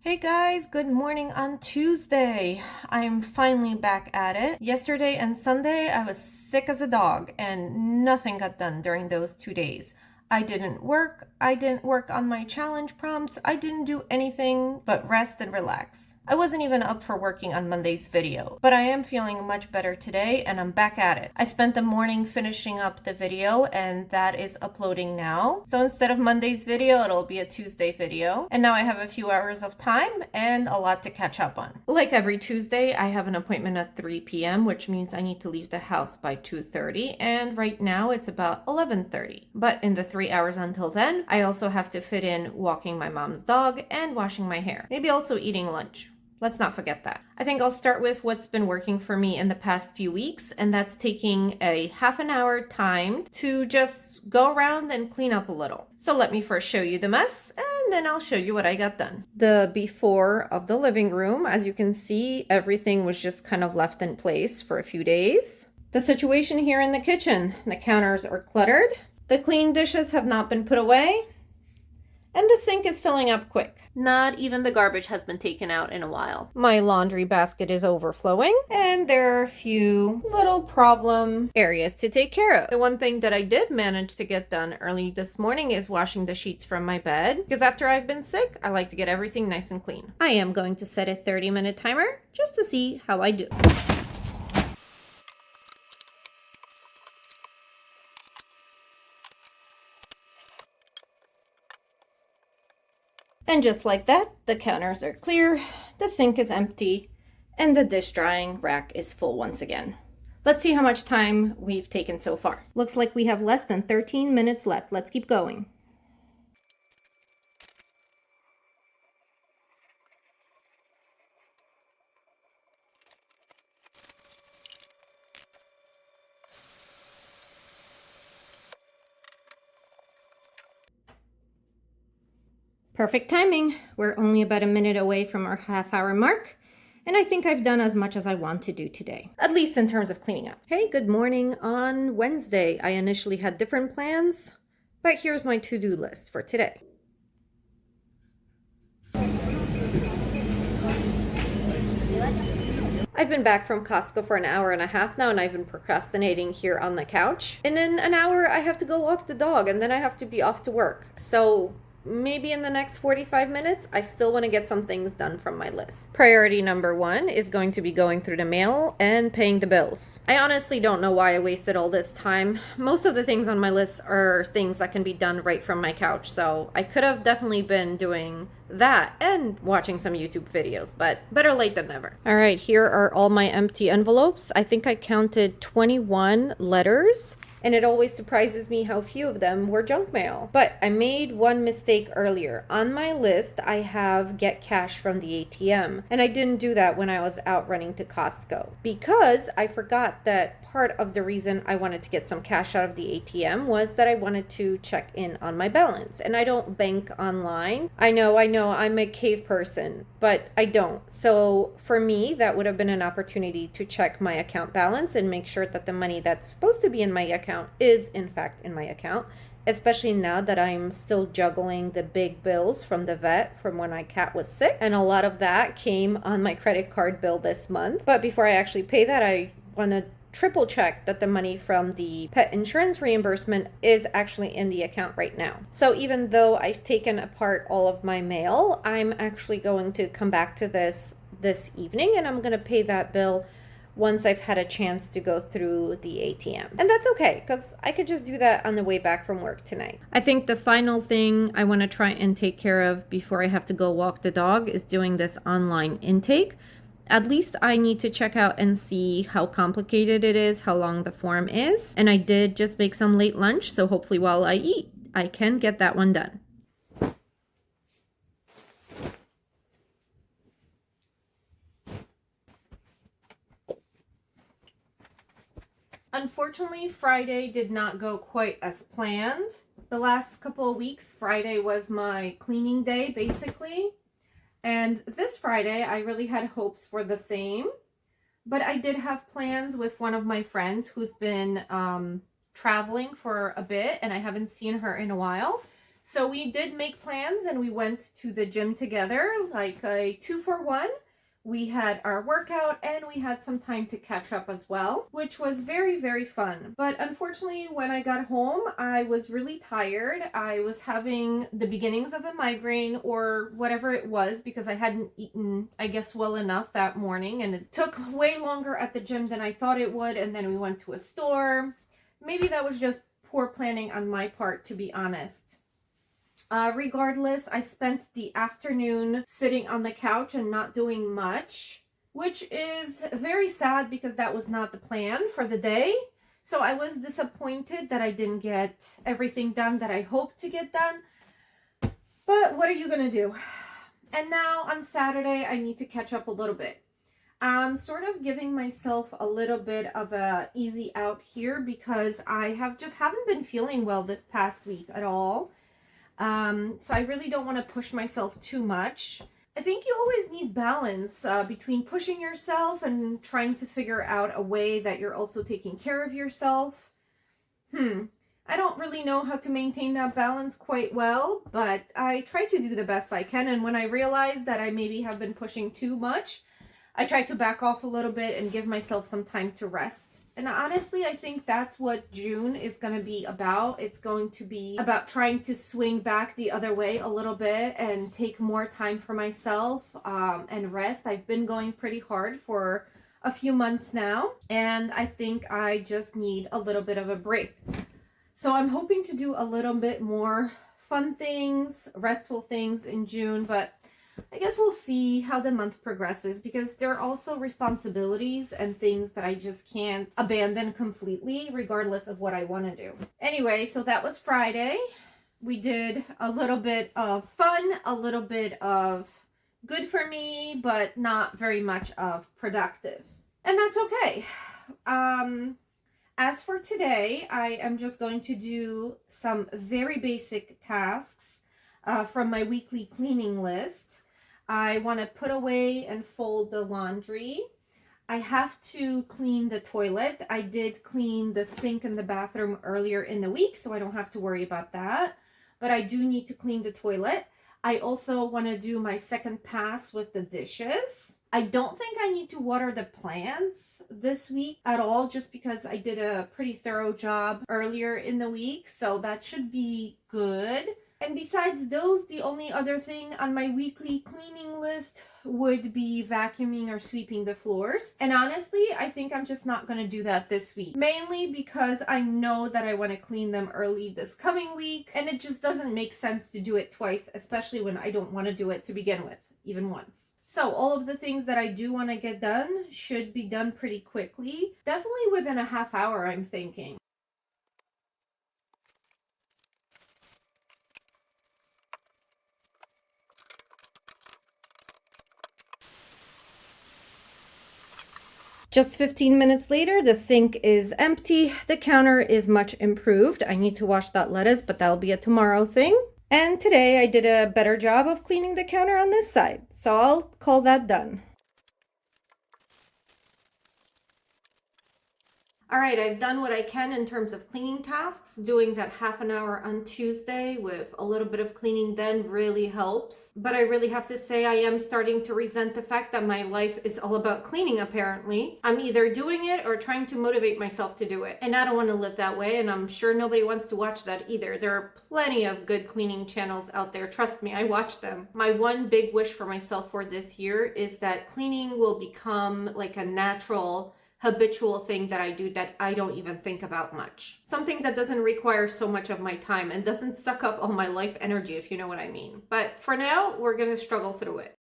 Hey guys, good morning on Tuesday. I'm finally back at it. Yesterday and Sunday, I was sick as a dog and nothing got done during those 2 days. I didn't work on my challenge prompts, I didn't do anything but rest and relax. I wasn't even up for working on Monday's video, but I am feeling much better today and I'm back at it. I spent the morning finishing up the video and that is uploading now. So instead of Monday's video, it'll be a Tuesday video. And now I have a few hours of time and a lot to catch up on. Like every Tuesday, I have an appointment at 3 p.m., which means I need to leave the house by 2:30, and right now it's about 11:30. But in the 3 hours until then, I also have to fit in walking my mom's dog and washing my hair. Maybe also eating lunch. Let's not forget that. I think I'll start with what's been working for me in the past few weeks, and that's taking a half an hour time to just go around and clean up a little. So let me first show you the mess, and then I'll show you what I got done. The before of the living room, as you can see, everything was just kind of left in place for a few days. The situation here in the kitchen, the counters are cluttered. The clean dishes have not been put away. And the sink is filling up quick. Not even the garbage has been taken out in a while. My laundry basket is overflowing, and there are a few little problem areas to take care of. The one thing that I did manage to get done early this morning is washing the sheets from my bed, because after I've been sick, I like to get everything nice and clean. I am going to set a 30-minute timer just to see how I do. And just like that, the counters are clear, the sink is empty, and the dish drying rack is full once again. Let's see how much time we've taken so far. Looks like we have less than 13 minutes left. Let's keep going. Perfect timing. We're only about a minute away from our half-hour mark, and I think I've done as much as I want to do today, at least in terms of cleaning up. Hey, good morning on Wednesday. I initially had different plans, but here's my to-do list for today. I've been back from Costco for an hour and a half now, and I've been procrastinating here on the couch. And in an hour, I have to go walk the dog, and then I have to be off to work. So maybe in the next 45 minutes, I still want to get some things done from my list. Priority number 1 is going to be going through the mail and paying the bills. I honestly don't know why I wasted all this time. Most of the things on my list are things that can be done right from my couch, so I could have definitely been doing that and watching some YouTube videos, but better late than never. All right, here are all my empty envelopes. I think I counted 21 letters. And it always surprises me how few of them were junk mail. But I made one mistake earlier. On my list, I have get cash from the ATM. And I didn't do that when I was out running to Costco, because I forgot that part of the reason I wanted to get some cash out of the ATM was that I wanted to check in on my balance. And I don't bank online. I know, I'm a cave person, but I don't. So for me, that would have been an opportunity to check my account balance and make sure that the money that's supposed to be in my account is in fact in my account, especially now that I'm still juggling the big bills from the vet from when my cat was sick, and a lot of that came on my credit card bill this month. But before I actually pay that, I want to triple check that the money from the pet insurance reimbursement is actually in the account right now. So even though I've taken apart all of my mail, I'm actually going to come back to this evening, and I'm going to pay that bill once I've had a chance to go through the ATM. And that's okay, because I could just do that on the way back from work tonight. I think the final thing I want to try and take care of before I have to go walk the dog is doing this online intake. At least I need to check out and see how complicated it is, how long the form is. And I did just make some late lunch, so hopefully while I eat, I can get that one done. Unfortunately, Friday did not go quite as planned. The last couple of weeks, Friday was my cleaning day, basically. And this Friday, I really had hopes for the same. But I did have plans with one of my friends who's been traveling for a bit, and I haven't seen her in a while. So we did make plans and we went to the gym together, like a 2-for-1. We had our workout and we had some time to catch up as well, which was very, very fun. But unfortunately, when I got home, I was really tired. I was having the beginnings of a migraine or whatever it was because I hadn't eaten, I guess, well enough that morning. And it took way longer at the gym than I thought it would. And then we went to a store. Maybe that was just poor planning on my part, to be honest. Regardless, I spent the afternoon sitting on the couch and not doing much, which is very sad because that was not the plan for the day. So I was disappointed that I didn't get everything done that I hoped to get done. But what are you going to do? And now on Saturday, I need to catch up a little bit. I'm sort of giving myself a little bit of a easy out here because I haven't been feeling well this past week at all. So I really don't want to push myself too much. I think you always need balance between pushing yourself and trying to figure out a way that you're also taking care of yourself. I don't really know how to maintain that balance quite well, but I try to do the best I can. And when I realize that I maybe have been pushing too much, I try to back off a little bit and give myself some time to rest. And honestly, I think that's what June is going to be about. It's going to be about trying to swing back the other way a little bit and take more time for myself and rest. I've been going pretty hard for a few months now, and I think I just need a little bit of a break. So I'm hoping to do a little bit more fun things, restful things in June, but I guess we'll see how the month progresses because there are also responsibilities and things that I just can't abandon completely regardless of what I want to do. Anyway, so that was Friday. We did a little bit of fun, a little bit of good for me, but not very much of productive. And that's okay. As for today, I am just going to do some very basic tasks from my weekly cleaning list. I want to put away and fold the laundry. I have to clean the toilet. I did clean the sink in the bathroom earlier in the week, so I don't have to worry about that. But I do need to clean the toilet. I also want to do my second pass with the dishes. I don't think I need to water the plants this week at all, just because I did a pretty thorough job earlier in the week, so that should be good. And besides those, the only other thing on my weekly cleaning list would be vacuuming or sweeping the floors. And honestly, I think I'm just not going to do that this week. Mainly because I know that I want to clean them early this coming week. And it just doesn't make sense to do it twice, especially when I don't want to do it to begin with, even once. So all of the things that I do want to get done should be done pretty quickly. Definitely within a half hour, I'm thinking. Just 15 minutes later, the sink is empty. The counter is much improved. I need to wash that lettuce, but that'll be a tomorrow thing. And today I did a better job of cleaning the counter on this side, so I'll call that done. All right, I've done what I can in terms of cleaning tasks. Doing that half an hour on Tuesday with a little bit of cleaning then really helps. But I really have to say I am starting to resent the fact that my life is all about cleaning, apparently. I'm either doing it or trying to motivate myself to do it. And I don't want to live that way, and I'm sure nobody wants to watch that either. There are plenty of good cleaning channels out there. Trust me, I watch them. My one big wish for myself for this year is that cleaning will become like a natural habitual thing that I do that I don't even think about much. Something that doesn't require so much of my time and doesn't suck up all my life energy, if you know what I mean. But for now, we're gonna struggle through it.